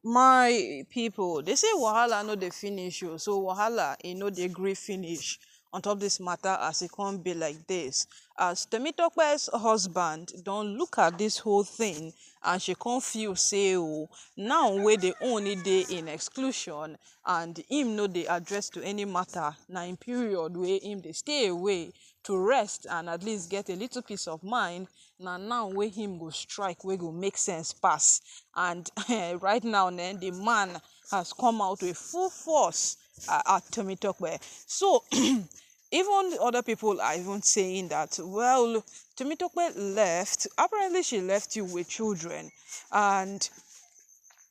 My people, they say wahala no dey finish you, so wahala no dey gree finish on top this matter as e come be like this. As Temitope's husband don look at this whole thing and she come feel say now wey the only dey in exclusion and him no dey address to any matter, na in period wey him dey stay away to rest and at least get a little peace of mind, na now wey him go strike wey go make sense pass. And right now the man has come out with full force at Temitope. So even other people are even saying that, well, Temitope left, apparently she left you with children and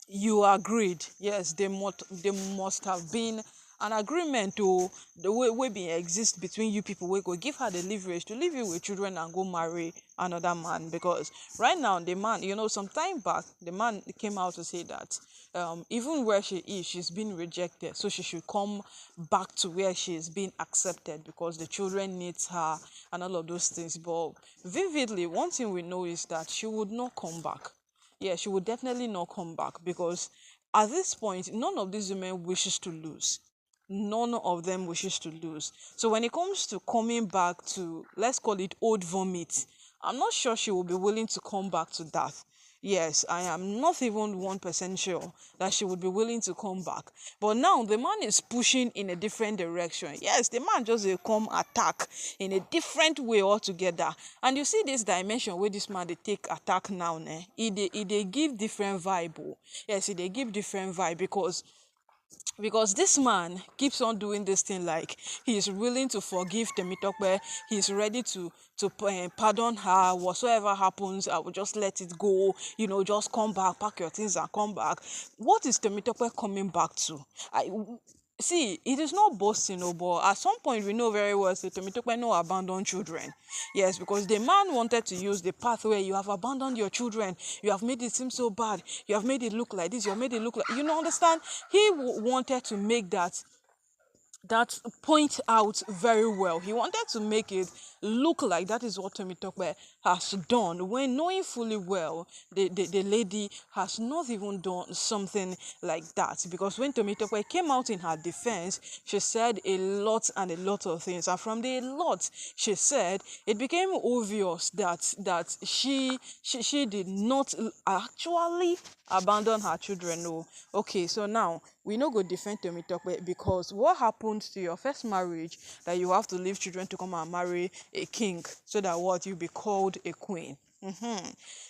you agreed. Yes, they must have been an agreement to the way we be exist between you people. We go give her the leverage to leave you with children and go marry another man. Because right now the man, some time back the man came out to say that even where she is, she's been rejected, so she should come back to where she is being accepted because the children needs her and all of those things. But vividly, one thing we know is that she would not come back. Yeah, she would definitely not come back because at this point, none of these women wishes to lose. None of them wishes to lose. So when it comes to coming back to, let's call it old vomit, I'm not sure she will be willing to come back to that. Yes, I am not even 1% sure that she would be willing to come back. But now the man is pushing in a different direction. Yes, the man just come attack in a different way altogether. And you see this dimension where this man they take attack now, they give different vibe. Yes, they give different vibe because this man keeps on doing this thing, like he's willing to forgive Temitope, he's ready to pardon her. Whatsoever happens, I will just let it go, just come back, pack your things and come back. What is Temitope coming back to? See, it is not boasting, but at some point we know very well that Temitope no abandon children. Yes, because the man wanted to use the path where you have abandoned your children, you have made it seem so bad, you have made it look like this, you have made it look like, understand? He wanted to make that point out very well. He wanted to make it look like that is what Temitope has done, when knowing fully well the lady has not even done something like that. Because when Temitope came out in her defense, she said a lot and a lot of things, and from the lot she said, it became obvious that she did not actually abandon her children. No. Okay, so now we no go defend Temitope because what happened to your first marriage that you have to leave children to come and marry a king so that what you be called a queen. A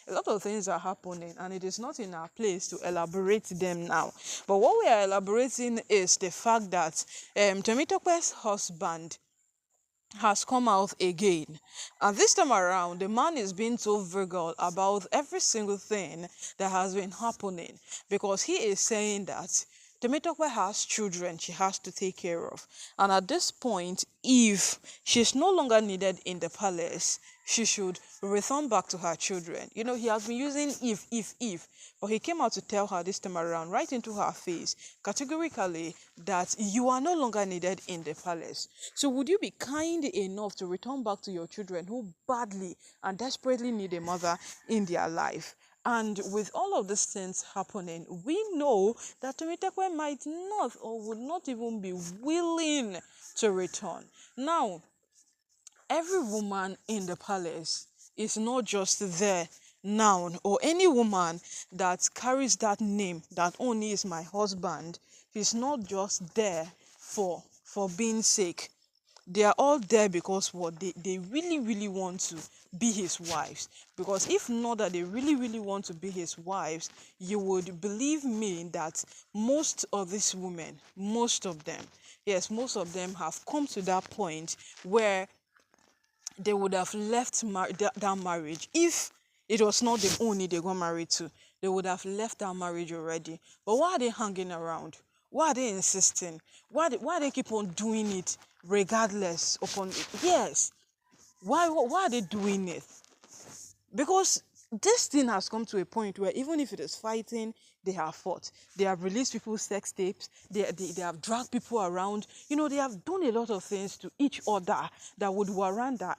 lot of things are happening and it is not in our place to elaborate them now. But what we are elaborating is the fact that Temitope's husband has come out again, and this time around the man is being so vocal about every single thing that has been happening, because he is saying that Temitope has children she has to take care of, and at this point, if she's no longer needed in the palace, she should return back to her children. He has been using if, but he came out to tell her this time around, right into her face, categorically, that you are no longer needed in the palace. So would you be kind enough to return back to your children who badly and desperately need a mother in their life? And with all of these things happening, we know that Temitope might not or would not even be willing to return. Now, every woman in the palace is not just there now, or any woman that carries that name that Oonis is my husband, is not just there for being sake. They are all there because what they really, really want to be his wives. Because if not that they really, really want to be his wives, you would believe me that most of these women, most of them, yes, most of them have come to that point where they would have left that marriage. If it was not the only they got married to, they would have left that marriage already. But why are they hanging around? Why are they insisting? Why they keep on doing it regardless upon it? Yes. Why are they doing it? Because this thing has come to a point where even if it is fighting, they have fought. They have released people's sex tapes. They have dragged people around. They have done a lot of things to each other that would warrant that,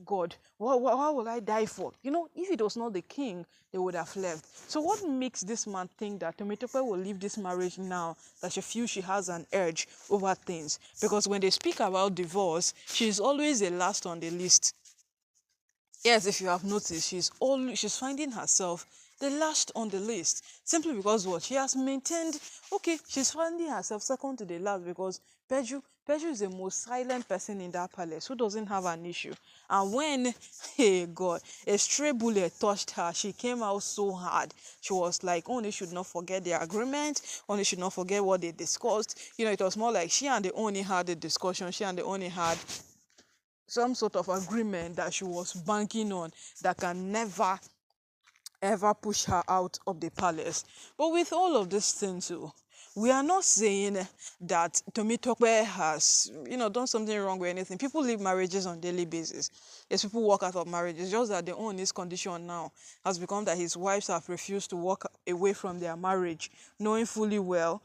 God, what will I die for? You know, if it was not the king, they would have left. So what makes this man think that Temitope will leave this marriage now, that she feels she has an urge over things? Because when they speak about divorce, she's always the last on the list. Yes, if you have noticed, she's finding herself the last on the list, simply because what she has maintained. Okay, she's finding herself second to the last because Peju is the most silent person in that palace who doesn't have an issue. And when, hey God, a stray bullet touched her, she came out so hard. She was like, Oni should not forget the agreement. Oni should not forget what they discussed. You know, it was more like she and the Oni had a discussion. She and the Oni had some sort of agreement that she was banking on that can never ever push her out of the palace. But with all of these things too, we are not saying that Temitope has, done something wrong or anything. People leave marriages on daily basis. Yes, people walk out of marriages. Just that the Oonis condition now has become that his wives have refused to walk away from their marriage, knowing fully well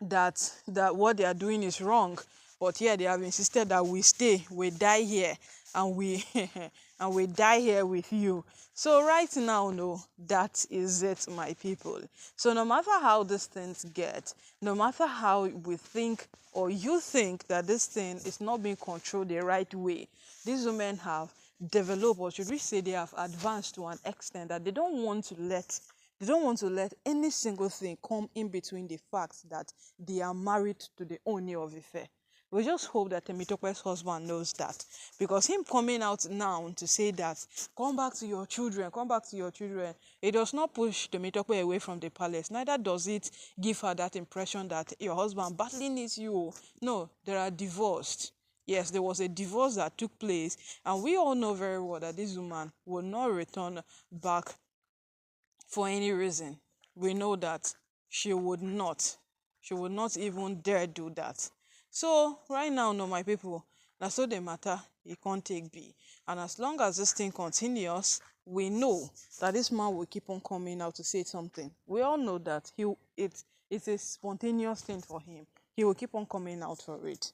that what they are doing is wrong, but yeah, they have insisted that we stay, we die here, and we and we die here with you. So right now, no, that is it, my people. So no matter how these things get, no matter how we think or you think that this thing is not being controlled the right way, these women have developed, or should we say they have advanced to an extent that they don't want to let any single thing come in between the fact that they are married to the Oni of Ife. We just hope that Temitope's husband knows that. Because him coming out now to say that, come back to your children, it does not push Temitope away from the palace. Neither does it give her that impression that your husband badly needs you. No, they are divorced. Yes, there was a divorce that took place, and we all know very well that this woman will not return back for any reason. We know that she would not. She would not even dare do that. So right now, no, my people, that's so the matter. It can't take be. And as long as this thing continues, we know that this man will keep on coming out to say something. We all know that it's a spontaneous thing for him. He will keep on coming out for it.